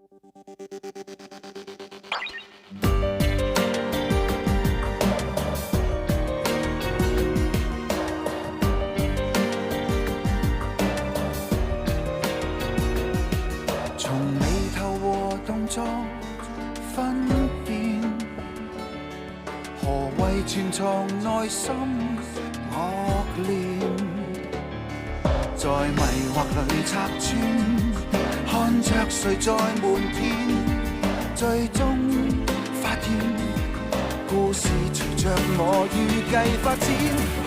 從眉頭和動作分辨，何謂潛藏內心惡念，在迷惑裏拆穿，看着誰在瞞騙，最終發現故事隨着我預計發展，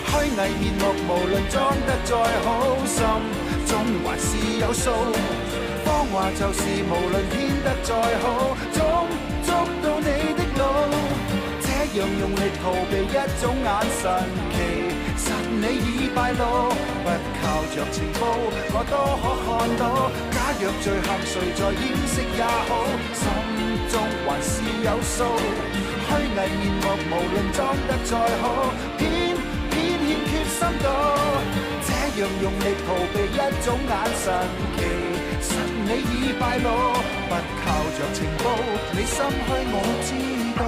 虛偽面目無論裝得再好，心中還是有數。謊話就是無論編得再好，總捉到你的路。這樣用力逃避一種眼神，其實你已敗露。不靠着情報，我都可看到。假若罪行誰在掩飾也好，心中還是有數。虛偽面目無論裝得再好，偏欠缺深度。這樣用力逃避一種眼神，其實你已敗露，不靠着情報，你心虛我知道。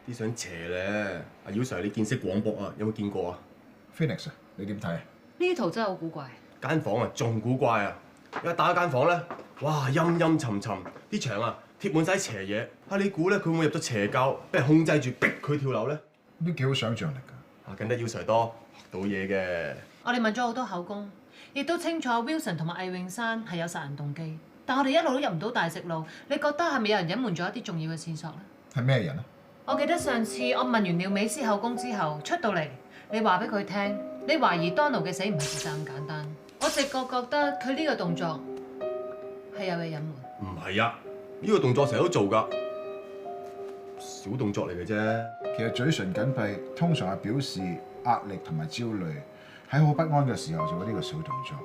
啲相邪咧，阿姚 Sir 你見識廣博啊，有冇見過啊 ？Phoenix 你點睇啊？呢圖真係好古怪。間房啊仲古怪啊！一打開間房咧，哇陰陰沉沉，啲牆啊貼滿晒邪嘢。你估咧佢會唔會入咗邪教，俾人控制住逼佢跳樓咧？都幾好想像力㗎。跟得姚 Sir 多，學到嘢嘅。我哋問咗好多口供，亦都清楚 Wilson 同埋魏永山係有殺人動機，但我哋一路都入唔到大直路。你覺得係咪有人隱瞞咗一啲重要嘅線索咧？係咩人啊？我記得上次我問完廖美斯口供之後出到嚟，你話俾佢聽，你懷疑 Donald 嘅死唔係自殺咁簡單。我直覺覺得佢呢個動作係有嘢隱瞞。唔係啊，呢個動作成日都做㗎，小動作嚟嘅啫。其實嘴唇緊閉通常係表示壓力同埋焦慮，喺好不安嘅時候做呢個小動作。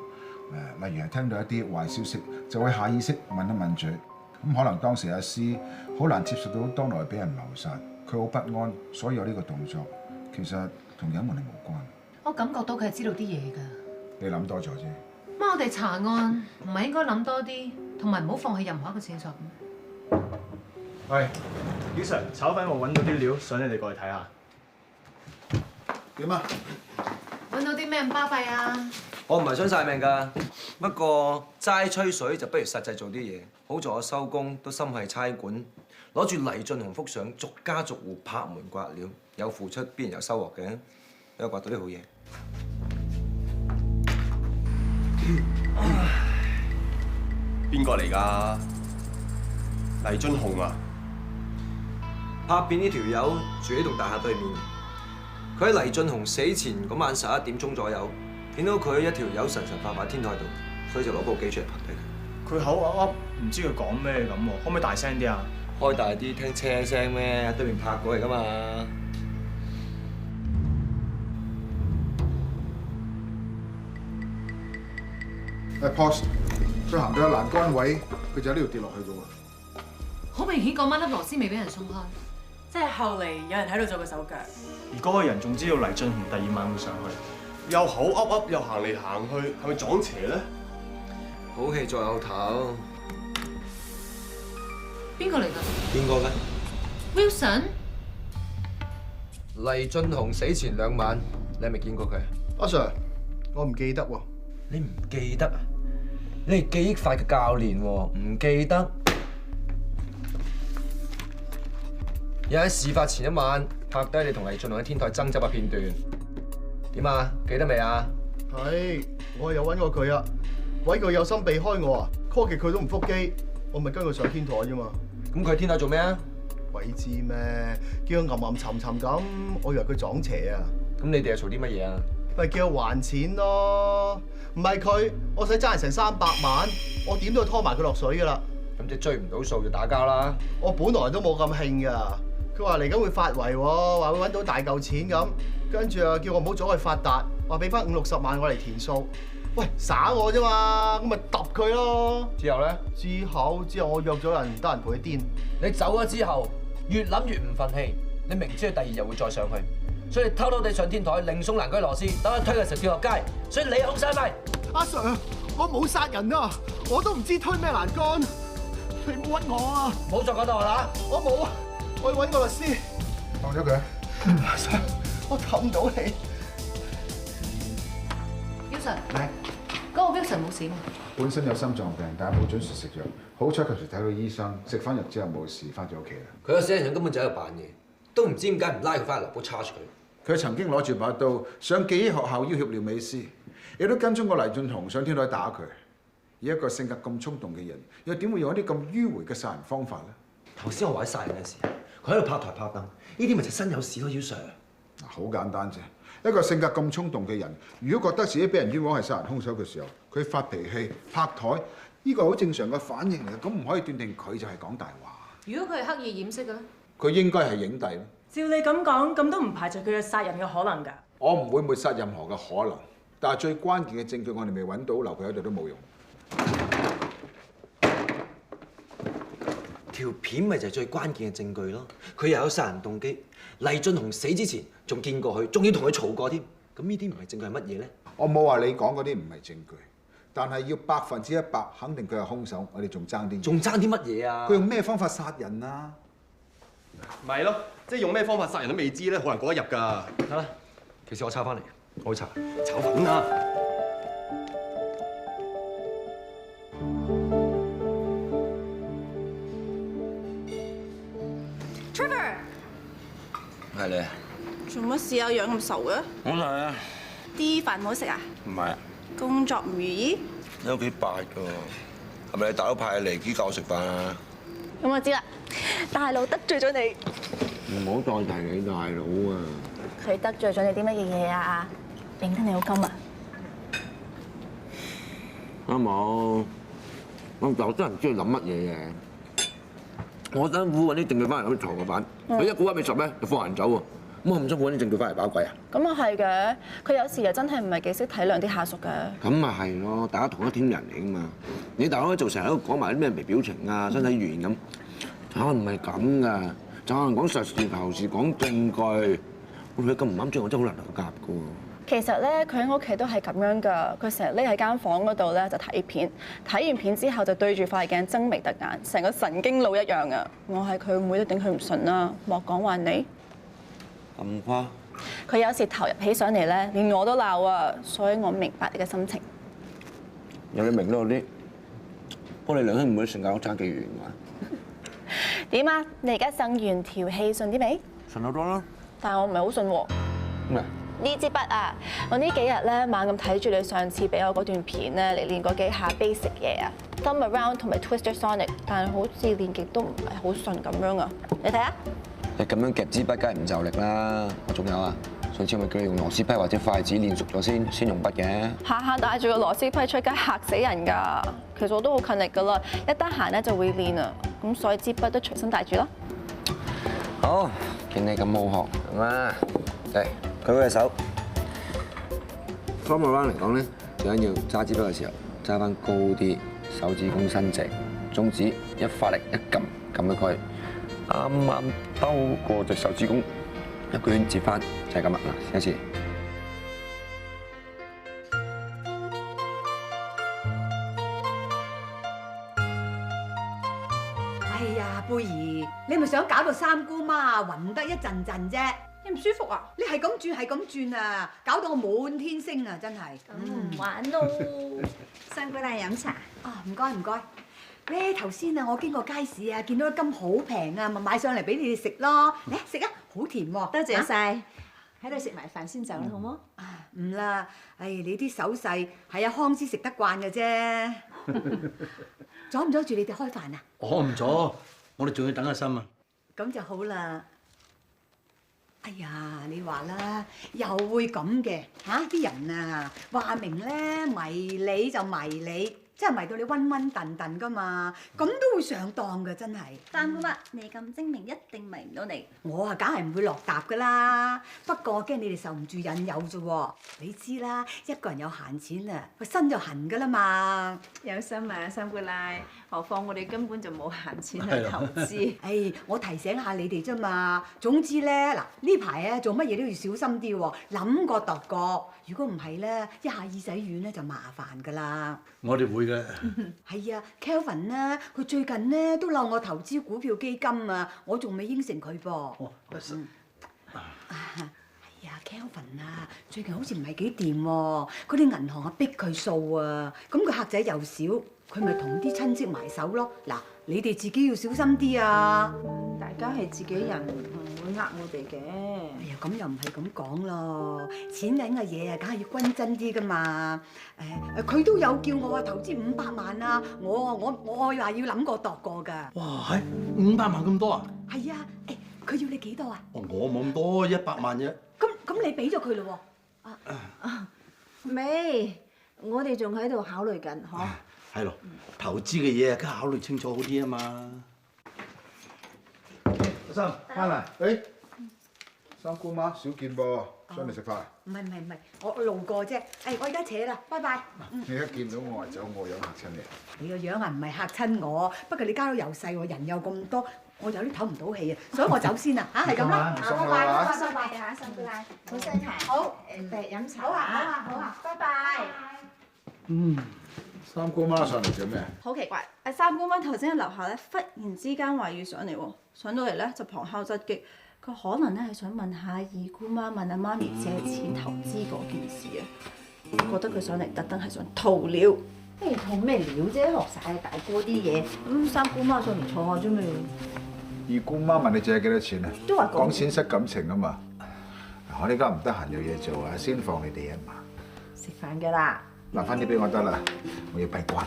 例如係聽到一啲壞消息，就會下意識抿一抿嘴。咁可能當時阿詩好難接受到Donald俾人謀殺，佢好不安，所以有呢個動作。其實同隱瞞係無關。我感覺到佢係知道啲嘢㗎。你諗多咗啫。乜我哋查案唔係應該諗多啲，同埋唔好放棄任何一個線索咩？喂，姚 Sir，炒粉我揾到啲料，想你哋過去睇下。點啊？揾到啲咩咁巴閉啊？我唔係想晒命㗎，不過齋吹水就不如實際做啲嘢。好在我收工都心繫差館，攞住黎俊雄幅相，逐家逐戶拍門刮料，有付出必然有收穫嘅，有刮到啲好嘢。邊個嚟㗎？黎俊雄啊！拍片呢條友住喺棟大廈對面，佢喺黎俊雄死前嗰晚11點鐘左右，見到佢一條友神神化喺天台度，所以就攞部機出嚟拍低佢。佢口噏噏，唔知佢講咩咁喎，可唔可以大聲啲啊？開大啲聽車聲咩？對面拍過嚟㗎嘛。Pause， 再行到有欄杆位，佢就喺呢度跌落去㗎喎。好明顯嗰晚粒螺絲未俾人鬆開，即係後嚟有人喺度做個手腳。而嗰個人仲知道黎俊雄第二晚會上去，又口噏噏，又行嚟行去，係咪撞邪咧？好戲在後頭。邊個嚟㗎？邊個嘅 Wilson？ 黎俊雄死前2晚，你係咪見過佢啊？阿 Sir， 我唔記得喎。你唔記得啊？你係記憶法嘅教練喎，唔記得？又喺事發前一晚拍低你同黎俊雄喺天台爭執嘅片段，點啊？記得未啊？係，我有揾過佢啊，鬼佢有心避開我啊 ，call 極佢都唔覆機，我咪跟佢上天台啫嘛。咁佢喺天台做咩啊？鬼知咩？叫佢吟吟沉沉咁，我以為佢撞邪啊。咁你哋又嘈啲乜嘢啊？咪叫佢還錢咯，唔係佢，我使爭人成300萬，我點都要拖埋佢落水噶啦。咁即追唔到數就打交啦。我本來都冇咁興㗎。佢話嚟緊會發圍喎，話會揾到大嚿錢咁，跟住又叫我唔好阻佢發達，話俾翻50-60萬我嚟填數。喂，耍我啫嘛，咁咪揼佢咯。之後咧？之後我約咗人，得閒陪佢癲。你走咗之後，越諗越唔忿氣，你明知佢第2日會再上去，所以偷偷地上天台另送蘭居羅斯，等佢推佢成跳落街，所以你控晒咪？阿 Sir， 我冇殺人啊，我都唔知推咩欄杆，你冇屈我啊！冇再講到我啦！我冇啊，我要揾個律師。放咗佢。阿 Sir， 我氹唔到你。Wilson， 嗰個 Wilson 冇事嘛？本身有心臟病，但係冇準時食藥。好彩及時睇到醫生，食翻藥之後冇事，翻咗屋企啦。佢個死人根本就喺度扮嘢，都唔知點解唔拉佢翻嚟落簿 charge 佢。佢曾經攞住把刀上記憶學校要挾廖美斯，亦都跟蹤過黎俊雄上天台打佢。而一個性格咁衝動嘅人，又點會用一啲咁迂迴嘅殺人方法咧？頭先我話喺殺人嘅時候，佢喺度拍台拍凳，呢啲咪就身有事咯，姚 Sir。好簡單啫，一個性格咁衝動嘅人，如果覺得自己俾人冤枉係殺人兇手嘅時候，佢發脾氣、拍台，呢個好正常嘅反應嚟嘅，咁唔可以斷定佢就係講大話。如果佢係刻意掩飾嘅咧？佢應該係影帝咯。照你咁講，咁都唔排除佢有殺人嘅可能㗎。我唔會抹殺任何嘅可能，但係最關鍵嘅證據我哋未揾到，留佢喺度都冇用。條片咪就係最關鍵嘅證據咯。佢又有殺人動機，黎俊雄死之前仲見過佢，仲要同佢嘈過添。咁呢啲唔係證據係乜嘢咧？我冇話你講嗰啲唔係證據，但係要100%肯定佢係兇手，我哋仲爭啲。仲爭啲乜嘢啊？佢用咩方法殺人啊？咪咯，即係用咩方法殺人都未知咧，好難過得入㗎。得啦，其實我抄翻嚟，我去查。炒粉啊！ Trevor， 係你啊？做乜事啊？樣咁愁嘅？好嚟啊！啲飯唔好食啊？唔係啊，工作唔如意？你屋企8㗎，係咪你大佬派嚟機教我食飯啊？咁我知啦，大佬得罪咗你。唔好再提你大佬啊！佢得罪咗你啲乜嘢嘢啊？認得你好金啊？啱冇？我真係唔知佢諗乜嘢嘅。我辛苦揾啲證據翻嚟諗住藏個犯，佢一估1尾10咧就放人走喎。咁我咁辛苦揾啲證據翻嚟把鬼啊？咁啊係嘅，佢有時又真係唔係幾識體諒啲下屬嘅。咁咪係咯，大家同一 team 人嚟㗎嘛。你大佬做成日喺度講埋啲咩微表情啊、身體語言咁，可能唔係咁㗎，就可能講實事求是、講證據。佢咁唔啱追我，真係好難同佢夾㗎喎。其實咧，佢喺屋企都係咁樣㗎。佢成日匿喺間房嗰度咧就睇片，睇完片之後就對住塊鏡爭眉突眼，成個神經佬一樣啊！我係佢妹都頂佢唔順啦，莫講話你。咁誇？佢有時投入起上嚟咧，連我都鬧啊，所以我明白你嘅心情。有你明都好啲，不過你兩兄妹性格都爭幾遠㗎。點啊？你而家生完條氣順啲未？順好多啦。但係我唔係好順喎。咩？呢支筆啊，我呢幾日咧猛咁睇住你上次俾我嗰段片咧嚟練嗰幾下 basic 嘢啊 ，thumb around 同埋 twister sonic， 但係好似練極都唔係好順咁樣啊！你睇下。你咁樣夾支筆，梗係唔就力啦。我仲有啊，上次咪叫你用螺絲批或者筷子練熟咗先用筆嘅。下下帶住個螺絲批出街嚇死人㗎！其實我都好勤力㗎啦，一得閒咧就會練啊，咁所以支筆都隨身帶住咯。好，見你咁好學，係嘛？嚟，舉個手。Form around 嚟講咧，最緊要揸支筆嘅時候揸翻高啲，手指公伸直，中指一發力一撳撳咗佢，啱啱兜過隻手指公一個圈接翻，就係咁啦。嗱，試一次。哎呀，貝兒，你咪想搞到三姑媽暈得一陣陣啫？你唔舒服啊？你係咁轉係咁轉啊，搞到我滿天星啊！真係。唔玩咯，三姑奶飲茶。啊，唔該唔該。咧頭先啊，我經過街市啊，見到啲金好平啊，咪買上嚟俾你哋食咯。嚟食啊，好甜喎！多謝晒。喺度食埋飯先走啦，好冇？啊，唔啦，唉，你啲手勢係阿康先食得慣嘅啫。阻唔阻住你哋開飯啊？我唔阻，我哋仲要等阿心啊。咁就好啦。哎呀，你話啦，又會咁嘅嚇啲人啊，話明咧迷你就迷你，真係迷到你暈暈頓頓噶嘛，咁都會上當㗎，真係。三姑媽，你咁精明，一定迷唔到你。我啊，梗係唔會落搭㗎啦。不過驚你哋受唔住引誘啫喎。你知啦，一個人有閒錢啊，個身就痕㗎啦嘛。有心啊，三姑奶，何況我哋根本就冇閒錢去投資。誒，我提醒下你哋啫嘛。總之咧，嗱呢排啊做乜嘢都要小心啲喎，諗過度過。如果唔係咧，一下耳仔軟咧就麻煩㗎啦。我哋會嘅。係啊 ，Kelvin 咧，佢最近咧都鬧我投資股票基金啊，我仲未應承佢噃。哦，係啊 ，Kelvin 啊，最近好似唔係幾掂喎，嗰啲銀行啊逼佢數啊，咁佢客仔又少，佢咪同啲親戚埋手咯。嗱，你哋自己要小心啲啊！大家係自己人，唔會呃我哋嘅。哎呀，咁又唔係咁講咯，錢銀嘅嘢啊，梗係要均真啲噶嘛。佢都有叫我投資500萬啊，我話要諗過度過㗎。哇，係500萬咁多啊？係啊，佢要你幾多啊？哦，我冇咁多，100萬啫。咁你俾咗佢咯喎？未，我哋仲喺度考慮緊，嗬。係咯，投資嘅嘢梗係考慮清楚好啲啊嘛。阿生，翻嚟，誒，三姑媽少見噃，上嚟食飯。唔係，我路過啫。我而家扯啦，拜拜。你一見到我走，我樣嚇親你。你個樣啊，唔係嚇親我，不過你家佬又細喎，人又咁多，我有啲唞唔到氣啊，所以我走先啦嚇，係咁啦。唔送我拜啦拜拜嚇，三姑奶，好身體。好，嚟飲茶。好啊，拜拜。三姑媽上嚟做咩？好奇怪，三姑媽頭先喺樓下咧，忽然之間話要上嚟喎，上到嚟咧就旁敲側擊，佢可能咧係想問下二姑媽問阿媽咪借錢投資嗰件事啊，覺得佢上嚟特登係想套料。套咩料啫？學晒大哥啲嘢，咁三姑媽上嚟坐下啫嘛。二姑媽問你借幾多錢啊？都話講錢失感情啊嘛。我呢家唔得閒有嘢做啊，先放你哋一馬。食飯㗎啦。留翻啲俾我得啦，我要閉關。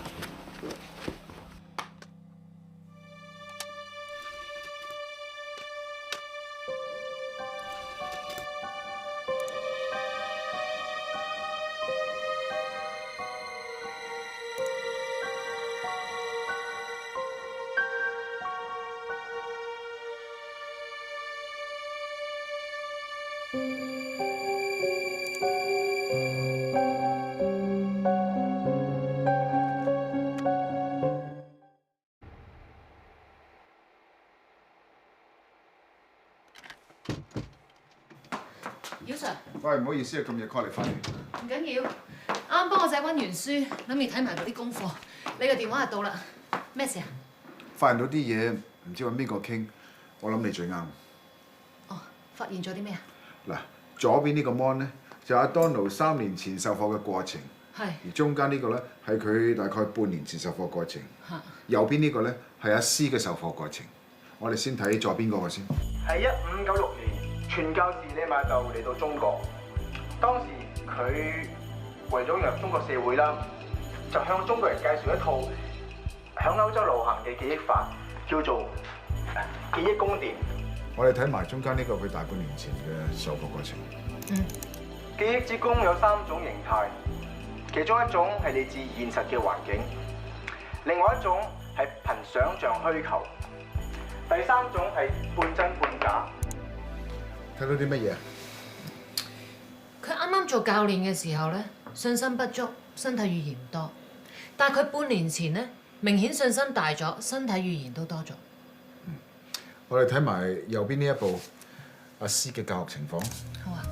姚 Sir，喂，唔好意思啊，咁夜 call 你翻嚟。唔緊要，啱幫我仔溫完書，諗住睇埋嗰啲功課。你個電話就到啦，咩事啊？發現到啲嘢，唔知揾邊個傾，我諗你最啱。哦，發現咗啲咩啊？嗱，左邊呢個 mon 咧就阿 Donald 3年前授課嘅過程，係。而中間呢個咧係佢大概半年前授課過程。嚇。右邊呢個咧係阿 C 嘅授課過程。我哋先睇左邊嗰個先。係1596年，傳教士利瑪竇嚟到中國，當時佢為咗融入中國社會啦，就向中國人介紹一套響歐洲流行嘅記憶法，叫做記憶宮殿。我哋睇埋中間呢個佢大半年前嘅授課過程。記憶之宮有3種形態，其中一種係嚟自現實嘅環境，另外一種係憑想像虛構，第3種係半真半假。睇到啲乜嘢？佢啱啱做教練嘅時候咧，信心不足，身體語言唔多。但係佢半年前咧，明顯信心大咗，身體語言都多咗。我哋睇埋右邊呢一部阿 C 嘅教學情況。好啊。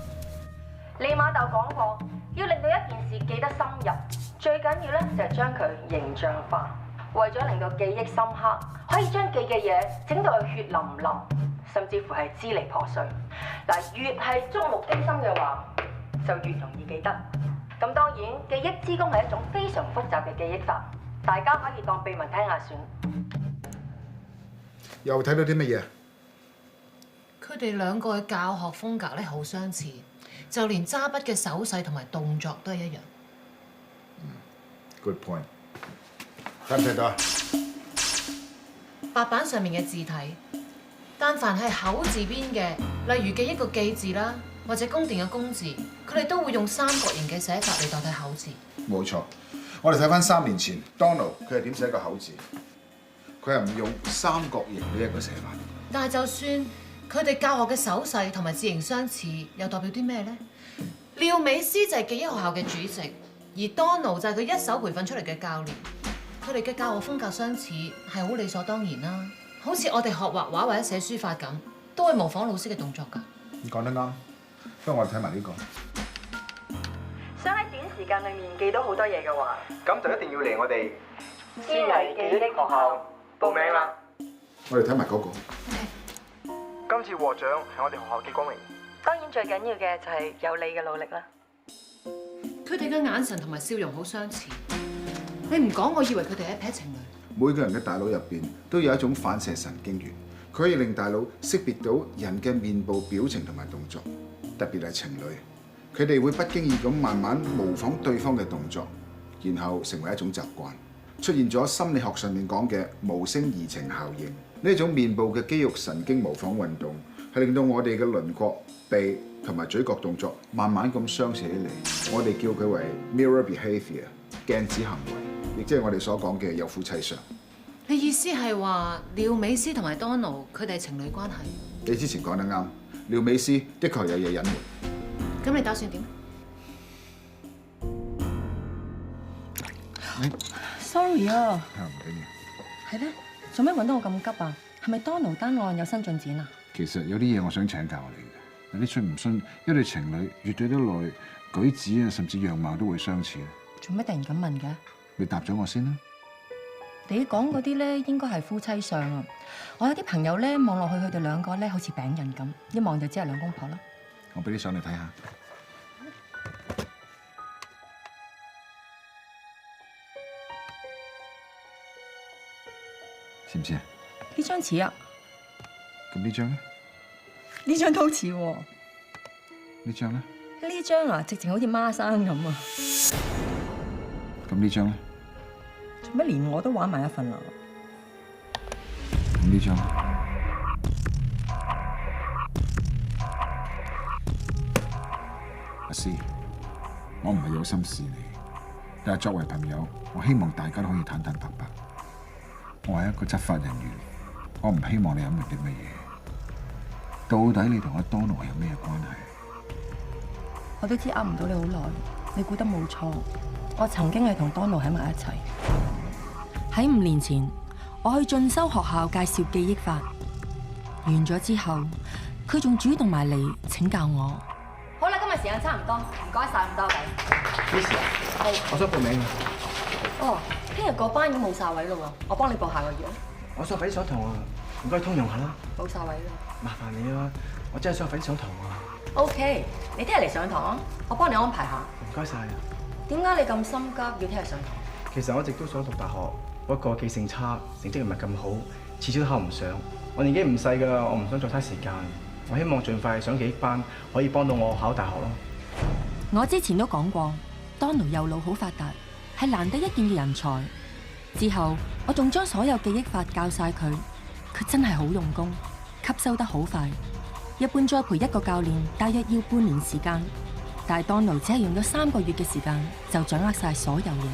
利瑪竇講過，要令到一件事記得深入，最緊要咧就係將佢形象化。為咗令到記憶深刻，可以將記嘅嘢整到佢血淋淋，甚至乎係支離破碎。嗱，越係觸目驚心嘅話，就越容易記得。咁當然，記憶之宮係一種非常複雜嘅記憶法，大家可以當秘密聽下算。又睇到啲乜嘢？佢哋兩個嘅教學風格咧好相似，就連揸筆嘅手勢同埋動作都係一樣。Good point。睇唔睇到啊？白板上面嘅字體，但凡係口字邊嘅，例如記一個記字啦，或者宮殿嘅宮字，佢哋都會用三角形嘅寫法嚟代替口字。冇錯，我哋睇翻3年前 Donald 佢係點寫個口字？佢係唔用三角形呢一個寫法。但係就算佢哋教學嘅手勢同埋字形相似，又代表啲咩呢？廖美斯就係記憶學校嘅主席，而 Donald 就係佢一手培訓出嚟嘅教練。佢哋嘅教學風格相似係好理所當然啦。好似我哋學畫畫或者寫書法咁，都會模仿老師嘅動作㗎。你講得啱，不過我哋睇埋呢個。想喺短時間裏面記到好多嘢嘅話，咁就一定要嚟我哋思藝記憶學校報名啦。我哋睇埋嗰個。今次獲獎係我哋學校嘅光榮。當然最緊要嘅就係有你嘅努力啦。佢哋嘅眼神同埋笑容好相似。你唔講，我以為佢哋係一 pair 情侶。每個人嘅大腦入邊都有一種反射神經元，佢可以令大腦識別到人嘅面部表情同埋動作，特別係情侶，佢哋會不經意咁慢慢模仿對方嘅動作，然後成為一種習慣，出現咗心理學上面講嘅無聲移情效應。呢一種面部嘅肌肉神經模仿運動，係令到我哋嘅輪廓、鼻同埋嘴角動作慢慢咁相似起嚟。我哋叫佢為 mirror behaviour 鏡子行為，亦即係我哋所講嘅有夫妻相。你意思係話廖美斯同埋 Donald 佢哋係情侶關係？你之前講得啱，廖美斯的確有嘢隱瞞。咁你打算點？Sorry 啊。唔緊要。係咧，做咩揾到我咁急啊？係咪 Donald 單案有新進展啊？其實有啲嘢我想請教你嘅，你信唔信一對情侶越對得耐，舉止啊甚至樣貌都會相似咧？做咩突然咁問嘅？你答咗我先啦。你講嗰啲咧應該係夫妻相啊！我有啲朋友咧望落去，佢哋兩個咧好似餅印咁，一望就知係兩公婆啦。我俾啲相你睇下。似唔似啊？呢張似啊。咁呢張咧？呢張都似喎。呢張咧？呢張啊，直情好似孖生咁啊！咁呢張咧？做乜連我都玩埋一份啊？咁呢張？阿詩，我唔係有心試你，但係作為朋友，我希望大家都可以坦坦白白。我係一個執法人員，我唔希望你隱瞞啲乜嘢。到底你同阿 Donald 係有咩關係？我都知呃唔到你好耐，你估得冇錯。我曾經係同 Donald 喺埋一齊。喺5年前，我去進修學校介紹記憶法，完咗之後，佢仲主動埋嚟請教我。好啦，今日時間差唔多，唔該晒咁多位。幾時啊？我想報名。哦，聽日嗰班已經冇晒位咯喎，我幫你報下個月。我想快啲上堂啊，唔該通融下啦。冇晒位啦。麻煩你啦，我真係想快啲上堂啊。OK， 你聽日嚟上堂啊，我幫你安排下。唔該晒啊。點解你咁心急要聽日上堂？其實我一直都想讀大學，不過記性差，成績唔係咁好，次次都考唔上。我年紀唔細㗎啦，我唔想再嘥時間。我希望盡快上記憶班，可以幫到我考大學咯。我之前都講過 ，Donald 右腦好發達，係難得一見嘅人才。之後我仲將所有記憶法教晒佢，佢真係好用功，吸收得好快。一般栽培一個教練，大約要半年時間，但係 Donald 只係用咗3個月嘅時間就掌握晒所有嘢。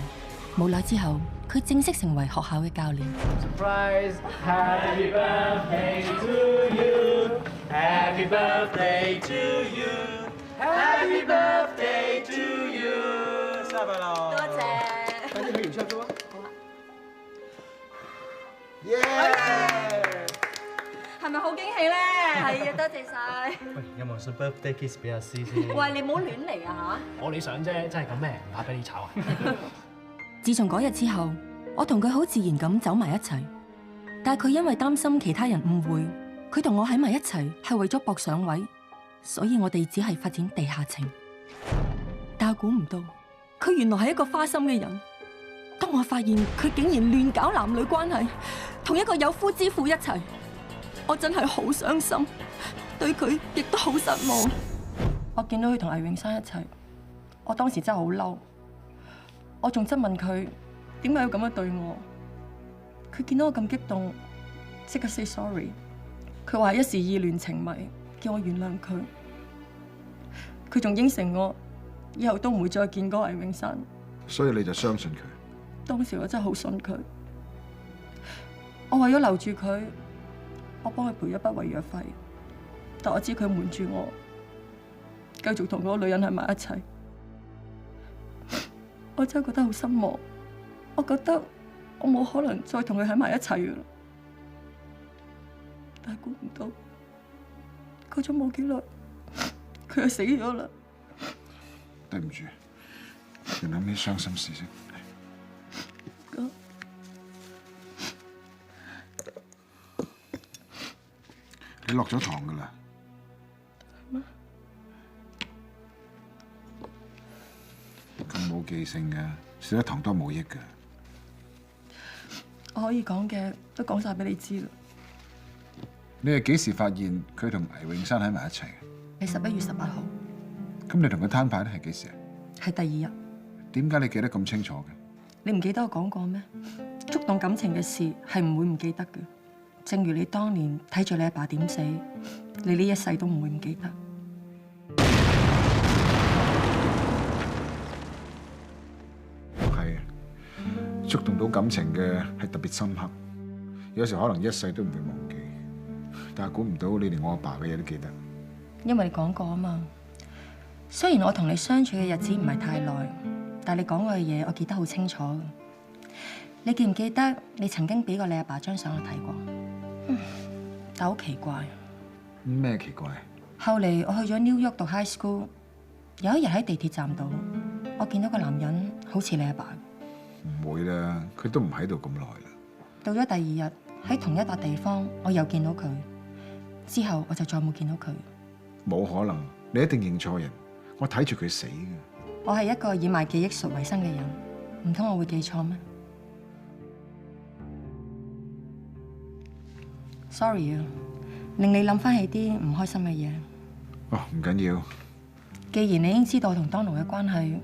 冇耐之後，佢正式成為學校嘅教練。Surprise! Happy birthday to you! Happy birthday to you! Happy birthday to you! 生日快樂！多謝。快啲去完出咗啊！好啊。耶！係咪好驚喜咧？係啊，多謝晒。喂，有冇送 birthday kiss 俾阿詩先？喂，你唔好亂嚟啊我你想啫，真係咁咩？唔怕俾你炒啊！自從嗰日之後，我同佢好自然咁走埋一齊，但係佢因為擔心其他人誤會，佢同我喺埋一齊係為咗搏上位，所以我哋只係發展地下情。但係估唔到，佢原來係一個花心嘅人。當我發現佢竟然亂搞男女關係，同一個有夫之婦一齊，我真係好傷心，對佢亦都好失望。我見到佢同魏永山一齊，我當時真係好嬲。我仲質問佢點解要咁樣對我？佢見到我咁激動，即刻 say sorry。佢話係一時意亂情迷，叫我原諒佢。佢仲應承我以後都唔會再見嗰個魏永山。所以你就相信佢？當時我真係好信佢，我為咗留住佢，我幫佢賠一筆違約費，但我知佢瞞住我，繼續同嗰個女人喺埋一齊。我真係覺得好失望，我覺得我冇可能再同佢喺埋一齊噶啦。但係估唔到，過咗冇幾耐，佢就死咗啦。對唔住，你諗啲傷心事先。你落咗堂噶啦。咩？咁冇記性嘅，上咗堂都冇益嘅。我可以講嘅都講晒俾你知啦。你係幾時發現佢同倪永山喺埋一齊嘅？係11月18號。咁你同佢攤牌咧係幾時啊？係第2日。點解你記得咁清楚嘅？你唔記得我講過咩？觸動感情嘅事係唔會唔記得嘅。正如你當年睇住你阿爸點死，你呢一世都唔會唔記得。係啊，觸動到感情嘅係特別深刻，有時可能一世都唔會忘記。但係估唔到你連我阿爸嘅嘢都記得。因為你講過啊嘛。雖然我同你相處嘅日子唔係太耐，但係你講過嘅嘢我記得好清楚。你記唔記得你曾經俾過你阿爸張相我睇過？但好奇怪。咩奇怪？後嚟我去咗 New York 讀 high school， 有一日喺地鐵站度，我見到個男人好似你阿爸。唔會啦，佢都唔喺度咁耐啦。到咗第2日喺同一笪地方，我又見到佢，之後我就再冇見到佢。冇可能，你一定認錯人。我睇住佢死嘅。我係一個以賣記憶術為生嘅人，唔通我會記錯咩？Sorry 啊，令你諗翻起啲唔開心嘅嘢。哦，唔緊要。既然你已經知道我同 Donald 嘅關係，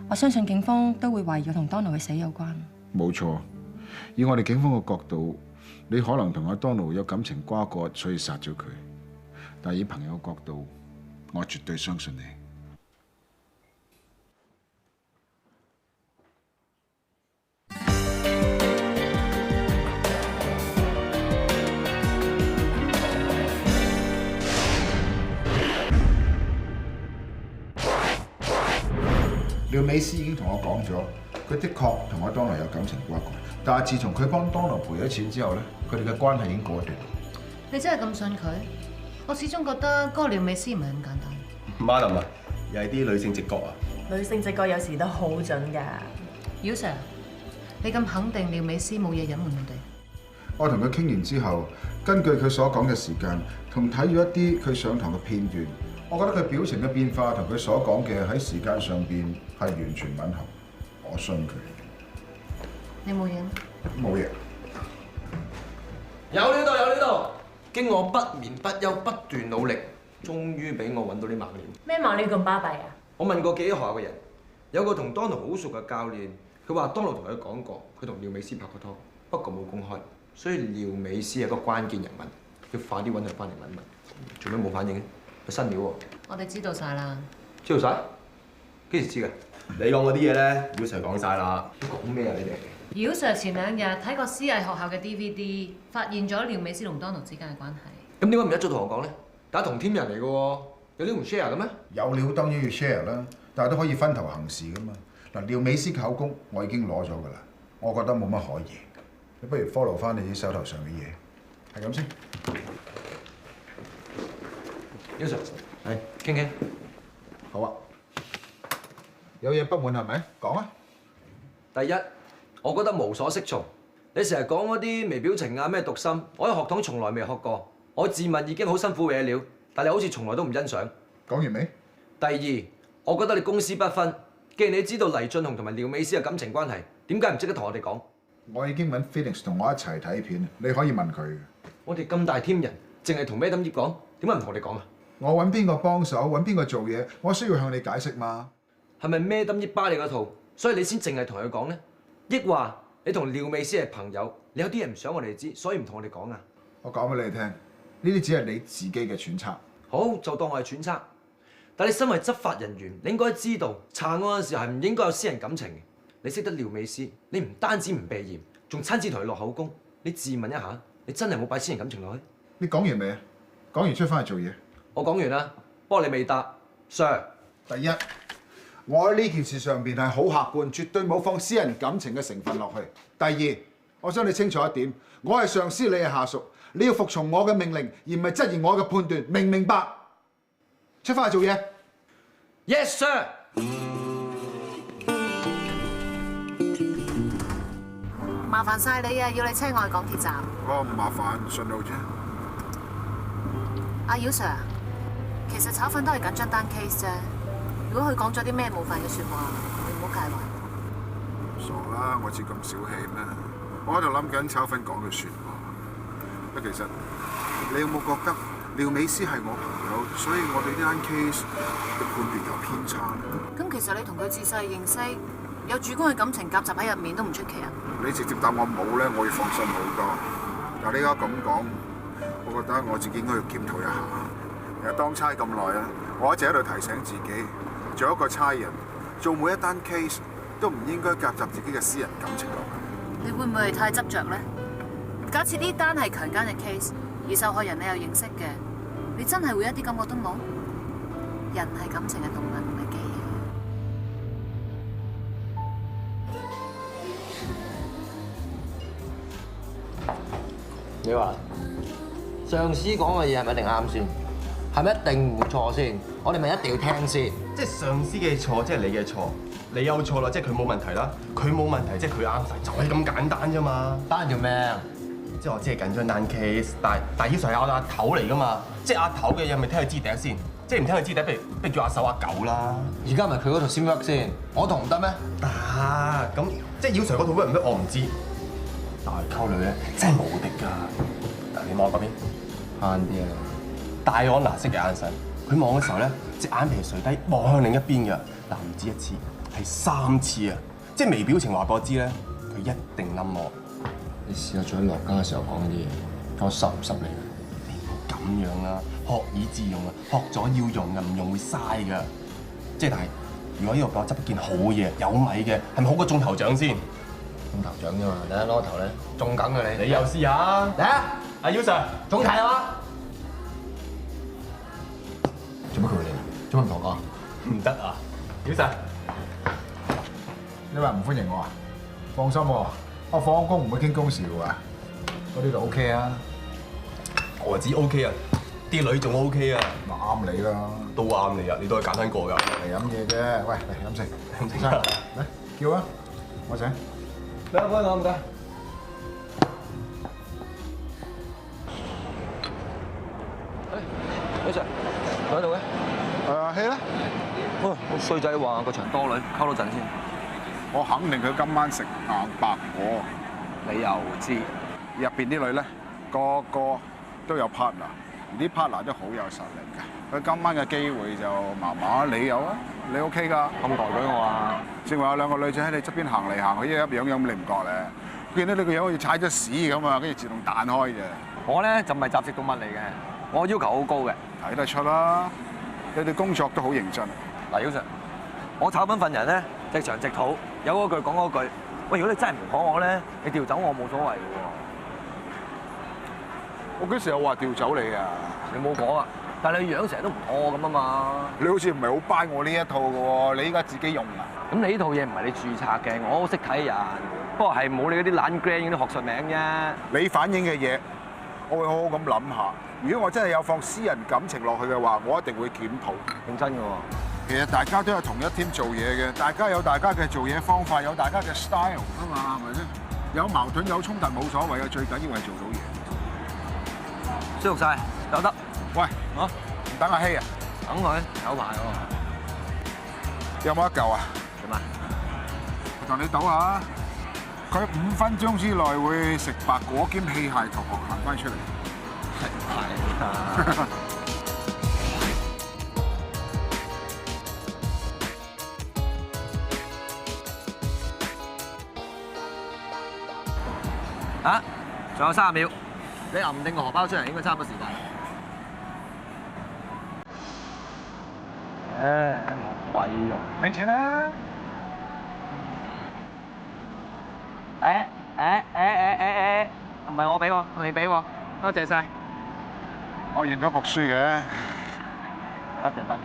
我相信警方都會懷疑我同 Donald 嘅死有關。冇錯，以我哋警方嘅角度，你可能同阿 Donald 有感情瓜葛，所以殺咗佢。但係以朋友角度，我絕對相信你。廖美詩已經同我講咗，佢的確同阿 Donald 有感情瓜葛，但係自從佢幫 Donald 賠咗錢之後咧，佢哋嘅關係已經過斷。你真係咁信佢？我始終覺得嗰個廖美詩唔係咁簡單。Madam 啊，又係啲女性直覺啊！女性直覺有時都好準㗎。姚 Sir，你咁肯定廖美詩冇嘢隱瞞我哋？我同佢傾完之後，根據佢所講嘅時間，同睇咗一啲佢上堂嘅片段，我覺得佢表情嘅變化同佢所講嘅喺時間上邊係完全吻合，我信佢。你冇嘢咩？冇嘢。有料到，有料到！經我不眠不休、不斷努力，終於俾我揾到啲猛料。咩猛料咁巴閉啊？我問過幾多學校嘅人，有個同 Donald 好熟嘅教練，佢話 Donald 同佢講過，佢同廖美詩拍過拖，不過冇公開，所以廖美詩係個關鍵人物，要快啲揾佢翻嚟問一問。做咩冇反應嘅？有新料喎！我哋知道晒啦。知道晒？幾時知㗎？你講嗰啲嘢咧，姚 Sir 講晒啦。講咩啊？你哋？姚 Sir 前2日睇過私藝學校嘅 DVD， 發現咗廖美詩同 Donald 之間嘅關係。咁點解唔一早同我講咧？大家同 team 人嚟嘅喎，有料唔 share 嘅咩？有料當然要 share 啦，但係都可以分頭行事噶嘛。嗱，廖美詩嘅口供我已經攞咗㗎啦，我覺得冇乜可疑。你不如 follow 翻你啲手頭上嘅嘢，係咁先。姚 Sir，係傾傾。好啊。有嘢不滿係咪？講啊！第一，我覺得無所適從。你成日講嗰啲微表情啊、咩讀心，我喺學堂從來未學過。我自問已經好辛苦嘅料，但你好似從來都唔欣賞。講完未？第二，我覺得你公私不分。既然你知道黎俊雄同埋廖美詩嘅感情關係，點解唔即刻同我哋講？我已經揾 Felix 同我一齊睇片，你可以問佢。我哋咁大 team 人，淨係同 Madam 葉講，點解唔同我哋講啊？我揾邊個幫手，揾邊個做嘢，我需要向你解釋嘛？係咪 Madam 葉巴你嗰套，所以你先淨係同佢講咧？抑或你同廖美詩係朋友，你有啲嘢唔想我哋知，所以唔同我哋講啊？我講俾你聽，呢啲只係你自己嘅揣測。好，就當我係揣測。但你身為執法人員，你應該知道查案嘅時候係唔應該有私人感情嘅。你識得廖美詩，你唔單止唔避嫌，仲親自同佢落口供。你自問一下，你真係冇擺私人感情落去？你講完未啊？講完出翻去做嘢。我講完啦，不過你未答 ，Sir。第一，我喺呢件事上邊係好客觀，絕對冇放私人感情嘅成分落去。第二，我想你清楚一點，我係上司，你係下屬，你要服從我嘅命令，而唔係質疑我嘅判斷，明唔明白？出翻去做嘢。Yes, sir。麻煩晒你啊！要你車我去港鐵站。唔麻煩，順路啫。阿姚 Sir， 其實炒粉都係緊張單 case 啫。如果佢講咗啲咩冒犯嘅説話，你唔好介懷。傻啦，我似咁小氣咩？我喺度諗緊炒粉講嘅説話。不過其實你有冇覺得廖美詩係我朋友，所以我對呢單 case 嘅判斷有偏差咧？咁其實你同佢自細認識，有主觀嘅感情夾雜喺入面都唔出奇啊！你直接答我冇咧，我要放心好多。但係你而家咁講，我覺得我自己應該要檢討一下。其實當差咁耐啊，我一直喺度提醒自己，做一個差人，做每一單 case 都唔應該夾雜自己嘅私人感情落去。你會唔會係太執着咧？假設呢單係強姦嘅 case， 而受害人你又認識嘅，你真係會一啲感覺都冇？人係感情嘅動物，唔係機器。你話上司講嘅嘢係咪一定啱先？係咪一定唔會錯先？我哋咪一定要聽先。即係上司嘅錯，即係你嘅錯。你有錯啦，即係佢冇問題啦。佢冇問題，即係佢啱晒，就係咁簡單啫嘛。單條命。即係我只係緊張單 case，但係呢 Sir 係我阿頭嚟噶嘛。即係阿頭嘅嘢，咪聽佢支笛先。即係唔聽佢支笛，不如叫阿手阿狗啦。而家咪佢嗰套先 work 先，我同唔得咩？得，咁即係姚 Sir 嗰套 work 唔 work 我唔知。但係溝女咧真係無敵㗎。嗱，你望我嗰邊，慳啲啊！戴安娜式嘅眼神，佢望嘅時候咧，隻眼皮垂低望向另一邊㗎。嗱，唔止一次，係3次啊！即係微表情話俾我知咧，佢一定冧我。你試下再喺落街嘅時候講啲嘢，我濕唔濕你？你唔好咁樣啦，學以致用啊，學咗要用㗎，唔用會嘥㗎。即係但係，如果呢度俾我執一件好嘢，有米嘅，係咪好過中頭獎先？中頭獎啫嘛，第一攞頭咧，中梗嘅你。你又試下嚟啊！阿姚 Sir， 中題啊嘛？做乜佢會嚟？做乜唔同我講？唔得啊！姚 Sir， 你話唔歡迎我啊？放心喎，我放工唔會傾公事㗎喎。我呢度 OK 啊，我知 OK 啊，啲女仲 OK 啊，咪啱你啦，都啱你啊，你都係揀翻個㗎。嚟飲嘢啫，喂，嚟飲食，飲食嚟叫啊，我請。兩杯我唔該。李 Sir， 喺度嘅。戲咧？喂，個衰仔話個場多女，溝多陣先。我肯定佢今晚食硬白果。你又知？入邊啲女咧，個個都有 partner， 而啲 partner 都好有實力嘅。佢今晚嘅機會就麻麻，你有啊？你 OK 㗎？咁抬舉我啊！正話有兩個女仔喺你側邊行嚟行去，一樣樣你唔覺咧？見到你個樣好似踩咗屎咁啊，跟住自動彈開嘅。我咧就唔係雜食動物嚟嘅，我要求好高嘅。睇得出啦，你哋工作都好認真。嗱，姚 Sir， 我炒粉份人咧，直腸直肚，有嗰句講嗰句。喂，如果你真係唔妥我咧，你調走我冇所謂嘅喎。我幾時有話調走你啊？你冇講啊，但係你樣成日都唔妥我咁啊嘛。你好似唔係好 buy 我呢一套嘅喎，你依家自己用啊？咁你呢套嘢唔係你註冊嘅，我好識睇人，不過係冇你嗰啲懶 grand 嗰啲學術名啫。你反映嘅嘢，我會好好咁諗下。如果我真係有放私人感情落去嘅話，我一定會檢討。認真嘅喎。其實大家都係同一 team 做嘢嘅，大家有大家嘅做嘢方法，有大家嘅 style 啊嘛，係咪先？有矛盾有衝突冇所謂嘅，最緊要係做到嘢。舒服晒，有得。喂，唔等阿希啊？等佢有排喎。有冇一嚿啊？做乜？我同你賭下，佢5分鐘之內會食白果兼器械同學行翻出嚟。係啊。啊！仲有30秒，你揞定個荷包出嚟，應該差唔多時間。冇鬼用，拎錢啦！唔係我俾喎，你俾喎，多謝晒。我認咗服輸嘅。得嘅得嘅。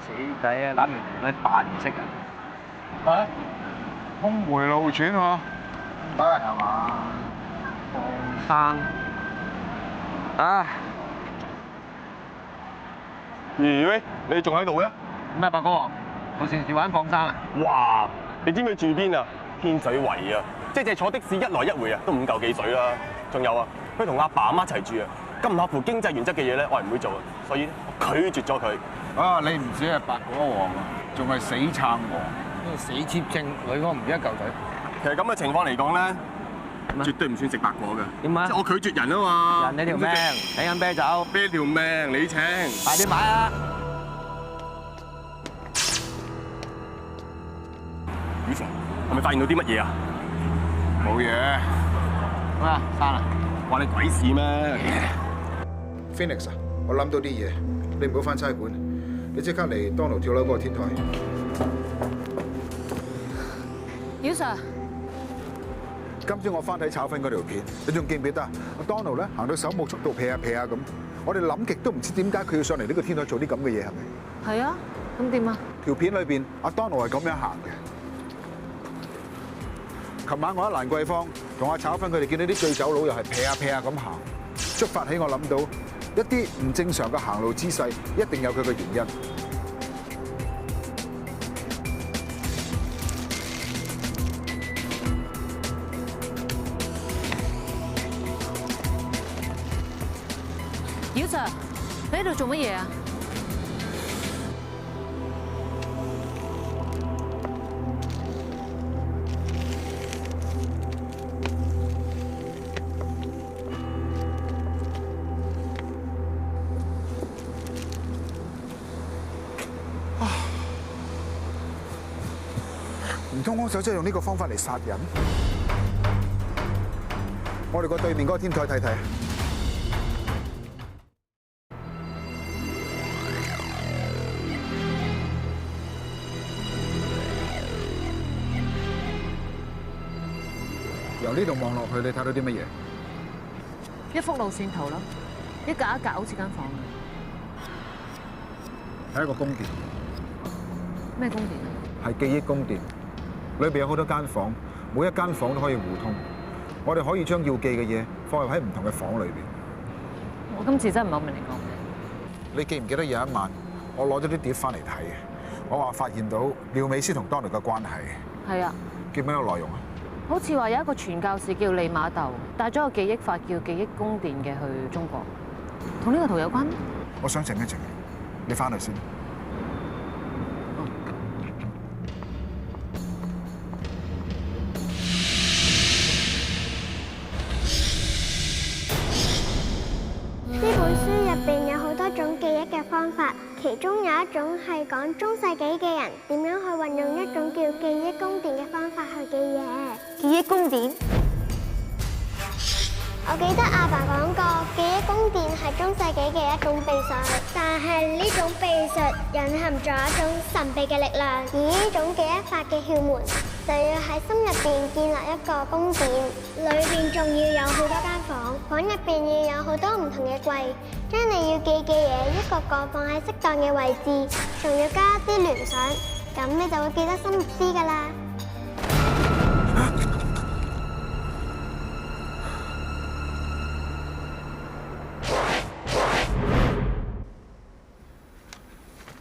死仔啊，諗完同你扮唔識啊！峰迴路轉喎。得係嘛？放生啊！咦喂，你仲喺度嘅？咩伯哥？我成時玩放生啊！哇！你知唔知住邊啊？天水圍啊！即係坐的士一來一回啊，都5嚿幾水啦。仲有啊，佢同阿爸阿媽一齊住啊，咁唔合乎經濟原則嘅嘢咧，我係唔會做啊，所以我拒絕咗佢。啊！你唔止係白果王啊，仲係死撐王。呢個死貼症，女方唔止一嚿水。其實咁嘅情況嚟講咧，絕對唔算食白果嘅。點啊？即係我拒絕人啊嘛。人你條命，你飲啤酒。啤條命你請。快啲買啊！雨成，係咪發現到啲乜嘢啊？冇嘢。咩啊？刪啦！關你鬼事咩 ？Phoenix 啊，我諗到啲嘢，你唔好返差館，你即刻嚟 Donald 跳樓嗰個天台。姚 Sir， 今朝我翻睇炒粉嗰條片，你仲記唔記得啊？阿 Donald 咧行到手冇速度劈下咁，我哋諗極都唔知點解佢要上嚟呢個天台做啲咁嘅嘢，係咪？係啊，咁點啊？條片裏邊阿 Donald 係咁樣行嘅。琴晚我喺蘭桂坊同阿炒粉佢哋見到啲醉酒佬又係劈下咁行，觸發起我諗到一啲唔正常嘅行路姿勢，一定有佢嘅原因。姚 Sir， 你喺度做乜嘢啊？唔通兇手真係用呢個方法嚟殺人？我哋過對面嗰個天台睇睇。由呢度望落去，你睇到啲乜嘢？一幅路線圖咯，一格一格好似間房咁。係一個宮殿。咩宮殿啊？係記憶宮殿，裏邊有好多間房，每一間房都可以互通。我哋可以將要記嘅嘢放入喺唔同嘅房裏邊。我今次真係唔係好明你講咩。你記唔記得有一晚我攞咗啲碟翻嚟睇？我話發現到廖美詩同 Donald 嘅關係。係啊。記唔記得個內容啊？好似話有一個傳教士叫利瑪竇，帶咗個記憶法叫記憶宮殿嘅去中國，同呢個圖有關？我想靜一靜，你翻去先。呢本書入邊有好多種記憶嘅方法，其中有一種係講中世紀嘅人點樣去運用一種叫記憶宮殿嘅方法去記嘢。記憶宮殿？我記得阿爸講過，記憶宮殿係中世紀嘅一種秘術，但係呢種秘術隱含咗一種神秘嘅力量，而呢種記憶法嘅竅門就要喺心入邊建立一個宮殿，裏邊仲要有好多間房，房入邊要有好多唔同嘅櫃，將你要記嘅嘢一個個放喺適當嘅位置，仲要加啲聯想，咁你就會記得深啲㗎啦。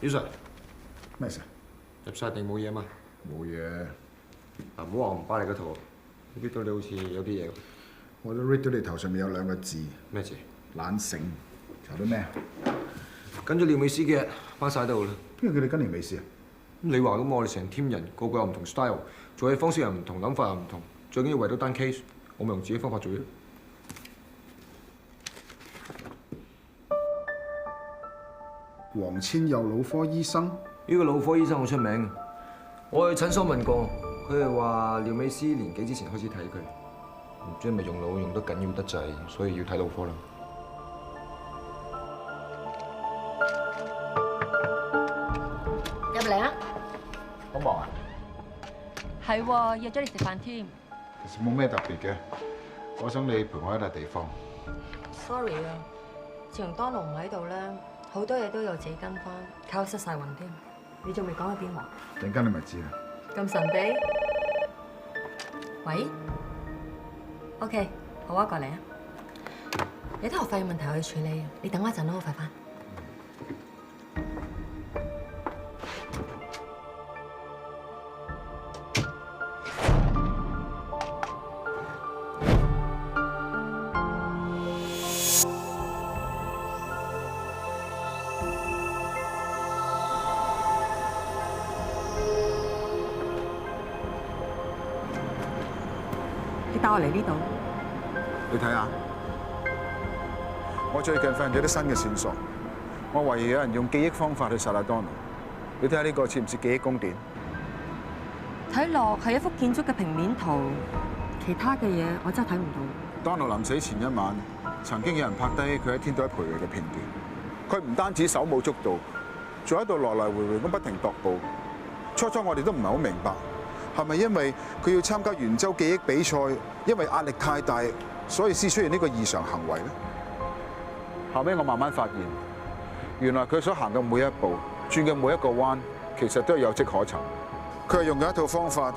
姚 Sir， 咩事？入晒定冇嘢嘛？冇嘢。嗱，唔好話我唔巴你嗰圖，我 read 到你好似有啲嘢。我都 read 到你頭上面有2個字。咩字？懶醒。查到咩啊？跟咗廖美詩嘅，翻晒度啦。邊個叫你跟廖美詩啊？你話咁，我哋成 team 人個個有唔同 style， 做嘢方式又唔同，諗法又唔同，最緊要為到單 case， 我咪用自己方法做嘢。黃千佑腦科醫生，呢個腦科醫生好出名，我去診所問過，佢係話廖美詩年幾之前開始睇佢，唔知係咪用腦用得緊要得滯，所以要睇腦科啦。入嚟啊！好忙啊？係喎，約咗你食飯添。其實冇咩特別嘅，我想你陪我一笪地方。Sorry 啊，自從 Donald 唔喺度咧，好多嘢都要自己跟翻，搞到失晒魂添。你仲未講去邊喎？陣間你咪知啦。咁神秘？喂 ？OK， 好啊，過嚟啊！有啲學費嘅問題我要處理，你等我一陣啦，好快翻。你帶我嚟呢度？你睇下，我最近發現咗啲新嘅線索，我懷疑有人用記憶方法去殺阿 Donald。你睇下呢個似唔似記憶宮殿？睇落係一幅建築嘅平面圖，其他嘅嘢我真係睇唔到。Donald 臨死前一晚，曾經有人拍低佢喺天台徘徊嘅片段。佢唔單止手舞足蹈，仲喺度來來回回咁不停踱步。初初我哋都唔係好明白，係咪因為佢要參加圓周記憶比賽，因為壓力太大，所以先出現呢個異常行為咧？後尾我慢慢發現，原來佢所行嘅每一步、轉嘅每一個彎，其實都係有跡可尋。佢係用緊一套方法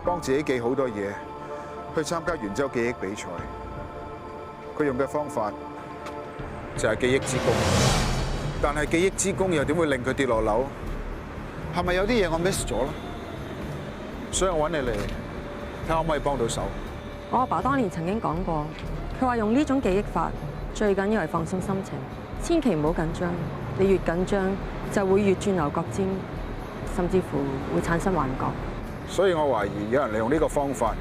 幫自己記好多嘢，去參加圓周記憶比賽。佢用嘅方法就係記憶之弓，但係記憶之弓又點會令佢跌落樓？係咪有啲嘢我 miss 咗咧？所以我揾你嚟睇下可唔可以幫到手。我阿爸當年曾經講過，佢話用呢種記憶法最緊要係放鬆心情，千祈唔好緊張。你越緊張就會越轉牛角尖，甚至乎會產生幻覺。所以我懷疑有人利用呢個方法，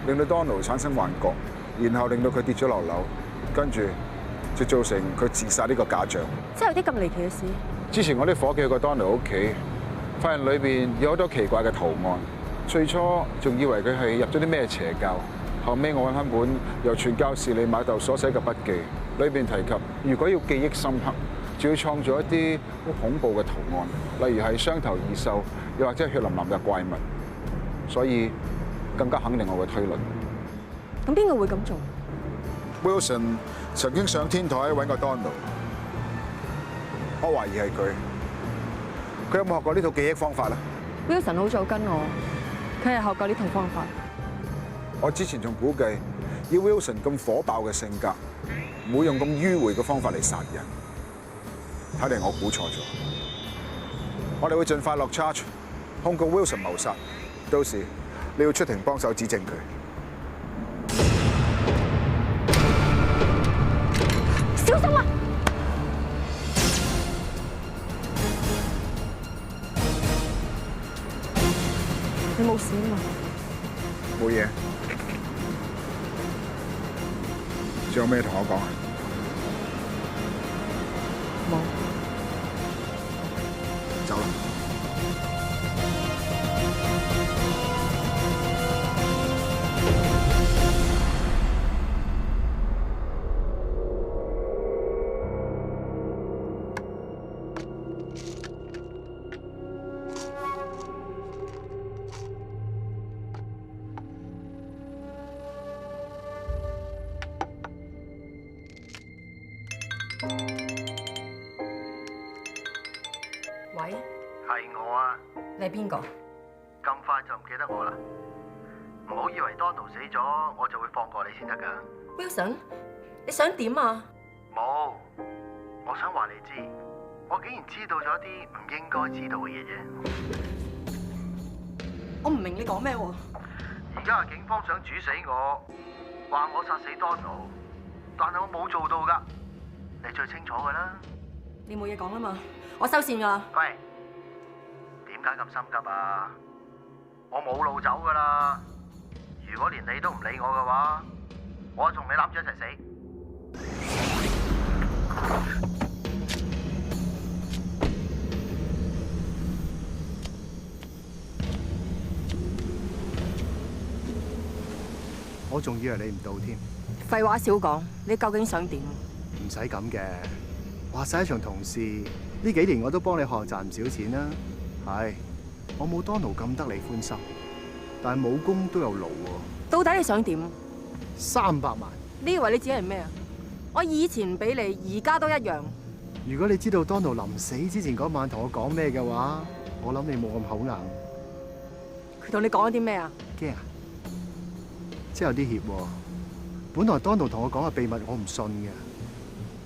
令到 Donald 產生幻覺，然後令到佢跌咗落樓，跟住就造成佢自殺呢個假象。真係有啲咁離奇嘅事。之前我啲夥計去過 Donald 屋企，發現裏邊有好多奇怪嘅圖案。最初仲以為佢係入咗啲咩邪教，後尾我揾翻本由傳教士李瑪竇所寫嘅筆記，裏邊提及如果要記憶深刻，就要創造一啲好恐怖嘅圖案，例如係雙頭異獸，又或者係血淋淋嘅怪物，所以更加肯定我嘅推論。咁邊個會咁做 ？Wilson 曾經上天台揾過 Donald， 我懷疑係佢。佢有冇學過呢套記憶方法咧 ？Wilson 好早跟我，佢係學過呢套方法。我之前仲估計，以 Wilson 咁火爆嘅性格，唔會用咁迂迴嘅方法嚟殺人。睇嚟我估錯咗。我哋會盡快落 charge， 控告 Wilson 謀殺。到時你要出庭幫手指證佢。小心啊！你冇事啊嘛？冇嘢。仲有咩同我講啊？冇。走啦。喂，係我啊！你係邊個？咁快就唔記得我啦？唔好以為 Donald 死咗，我就會放過你先得㗎。Wilson， 你想點啊？冇，我想話你知，我竟然知道咗啲唔應該知道嘅嘢啫。我唔明你講咩喎？而家警方想煮死我，話我殺死 Donald， 但係我冇做到㗎。你最清楚㗎啦。你冇嘢講啊嘛？我收線㗎啦。喂，點解咁心急啊？我冇路走㗎啦。如果連你都唔理我嘅話，我同你攬住一齊死。我仲以為你唔到添。廢話少講，你究竟想點？唔使咁嘅，話晒一場同事，呢幾年我都幫你學賺唔少錢啦。係，我冇 Donald 咁得你歡心，但係武功都有勞喎。到底你想點？300萬。你以為你自己係咩啊？我以前唔俾你，而家都一樣。如果你知道 Donald 臨死之前嗰晚同我講咩嘅話，我諗你冇咁口硬。佢同你講咗啲咩啊？驚啊！真有啲怯喎。本來 Donald 同我講嘅秘密我唔信嘅，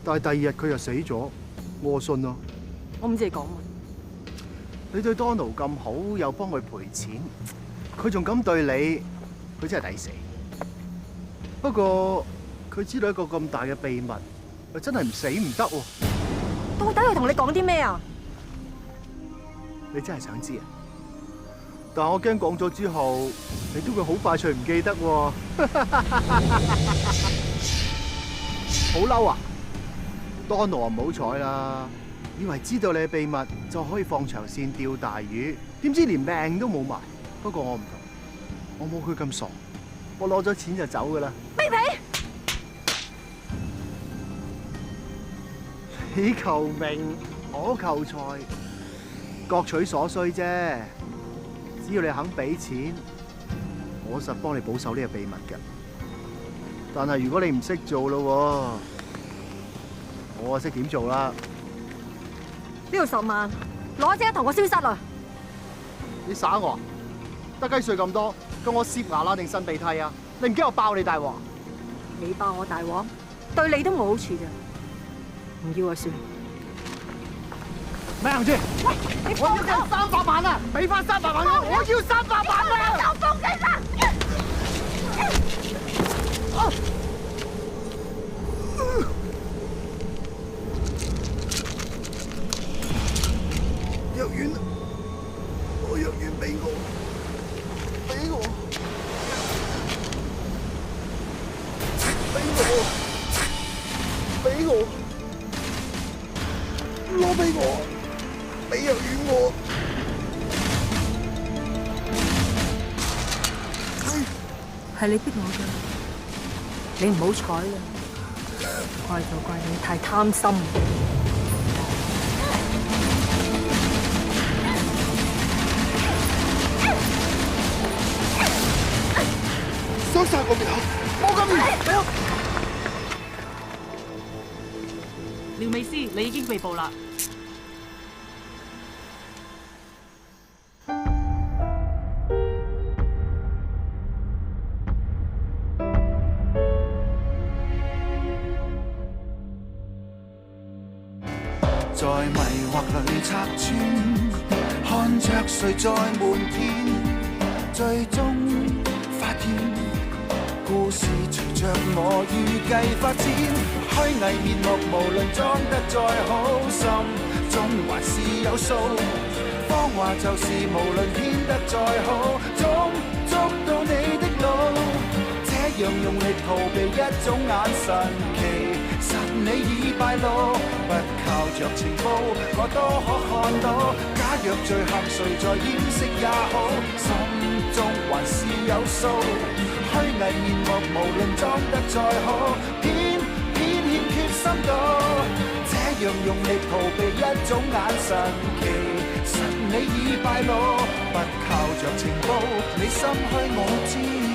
但係第2日佢又死咗，我信咯。我唔知你講乜。你對 Donald 咁好，又幫佢賠錢，佢仲咁對你，佢真係抵死。不過佢知道一個咁大嘅秘密，又真係唔死唔得喎。到底佢同你講啲咩啊？你真係想知啊？但係我驚講咗之後，你都會好快脆唔記得喎。好嬲啊 ！Donald 唔好彩啦，以為知道你嘅秘密就可以放長線釣大魚，點知連命都冇埋。不過我唔同，我冇佢咁傻，我攞咗錢就走噶啦。卑鄙！你求名，我求財，各取所需啫。只要你肯俾錢，我實幫你保守呢個秘密嘅。但係如果你唔識做咯，我識點做啦。呢度10萬，攞即刻同我消失啦！你耍我啊？得雞碎咁多，咁我攝牙啦定擤鼻涕啊？你唔驚我爆你大鑊？你爆我大鑊，對你都冇好處咋。唔要就算。咪行住！喂，你放手！300萬啊！俾翻300萬我！我要300萬啊！手放雞啦！藥丸，我藥丸俾我，俾我，俾我，攞俾我，俾藥丸我。係你逼我㗎，你唔好彩啦！怪就怪你太貪心。想殺我苗，冇咁易。廖美詩，你已經被捕啦。在迷惑裏拆穿，看着誰在瞞騙，最終發現故事隨着我預計發展，虛偽面目無論裝得再好，心中還是有數。謊話就是無論編得再好，總捉到你的路。這樣用力逃避一種眼神，其實你已敗露。不靠着情報，我都可看到。假若罪行誰在掩飾也好，心中還是有數。虛偽面目無論裝得再好，偏欠缺深度。這樣用力逃避一種眼神，其實你已敗露。不靠着情報，你心虛我知。